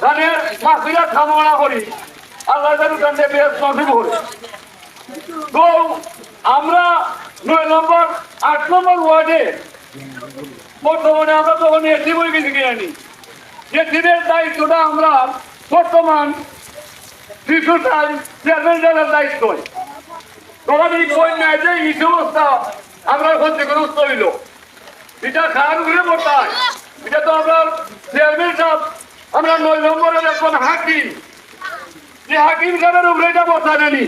ধানের মাসিরা কামনা করি আল্লাহ যেন তাদের বেশ নসিব করে। তো আমরা 9 নম্বর 8 নম্বর ওয়ার্ডে বর্তমানে আমরা তখন এসি বই কিছু কিনে নি যে দিনের দায়িত্বটা আমরা বর্তমান শিশু চেয়ারম্যানের দায়িত্ব। তখন এই বন্যায় যে এই সমস্যা আমরা ক্ষতিগ্রস্ত হইল এটা খান ঘুরে পড়তায় এটা তো আমরা চেয়ারম্যান সাহেব আমরা 9 নম্বরের এখন হাকিম যে হাকিম সাহেবের উপরে এটা বসায় নেনি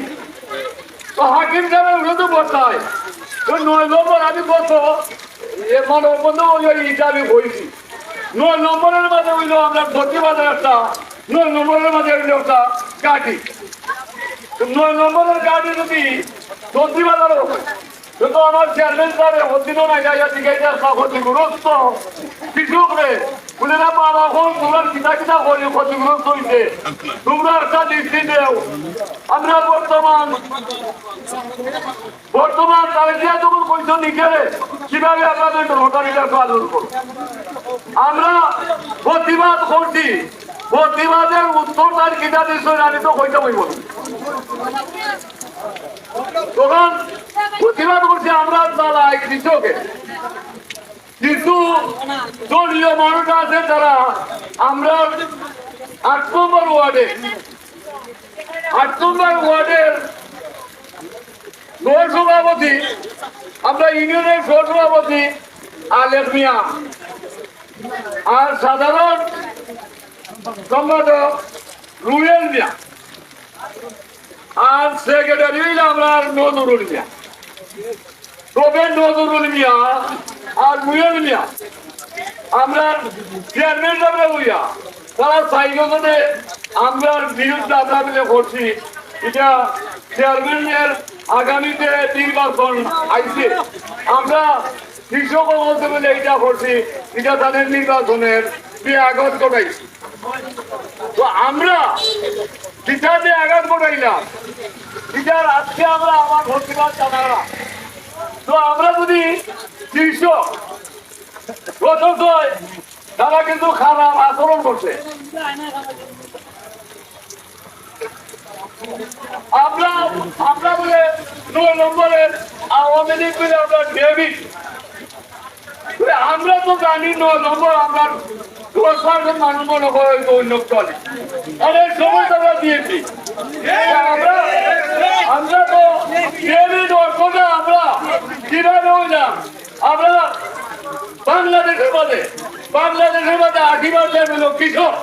তো হাকিম সাহেবের উপরে তো বসায় তো 9 নম্বর আমি বসো মনে বন্ধু এটা আমি বলছি 9 নম্বরের মাঝে হইল আমরা প্রতিবাদের একটা 9 নম্বরের মাঝে হইল একটা কাঠি 9 নম্বরের গাড়ি যদি প্রতিবাদের কিন্তু আমার চেয়ারম্যান সাহেব অধীনও না যাইয়া জিজ্ঞাসা ক্ষতিগ্রস্ত কৃষকরে বলে না বাবা হোক তোমরা কিতা কিতা করি ক্ষতিগ্রস্ত হইছে তোমরা একটা দৃষ্টি দেও। আমরা বর্তমান তালিকা যখন কইছ নিকেলে কিভাবে আপনাদের রোটারিটা আদর করো আমরা প্রতিবাদ করছি প্রতিবাদের উত্তর তার কিতা দিচ্ছ আমি তো কইতে বইব তখন প্রতিবাদ করছি আমরা চালাই কৃষকে কিন্তু দলীয় মানুষ আছে তারা আমরা 8 নম্বর ওয়ার্ডের সভাপতি আমরা ইউনিয়নের সভাপতি আলের মিয়া আর সাধারণ সম্পাদক রুয়েল মিয়া আর সেক্রেটারি আমরা নজরুল মিয়া তবে নজরুল মিয়া আর রুয়েল মিয়া আমরা চেয়ারম্যান সাহেব হইয়া তারা সাইজনে আমরা বিরুদ্ধে আমরা মিলে করছি এটা চেয়ারম্যানের আগামীতে নির্বাচন আইছে আমরা কৃষক বলতে বলে এটা করছি এটা তাদের নির্বাচনের আঘাত ঘটাইছি। তো আমরা কিতাবে আঘাত ঘটাইলাম এটার আজকে আমরা আমার প্রতিবাদ জানালাম। তো আমরা যদি কৃষক অথচ তারা কিন্তু খারাপ আচরণ করছে আমরা বলে 9 নম্বরের আওয়ামী লীগ বলে আমরা ডেভিড আমরা তো জানি 9 নম্বর আমরা 10% মানুষ মনে করে অন্য চলে অনেক সময় আমরা দিয়েছি আমরা তো ডেভিড অর্থটা আমরা কিভাবে হইলাম আমরা বাংলাদেশের মাঝে 8 বার কৃষক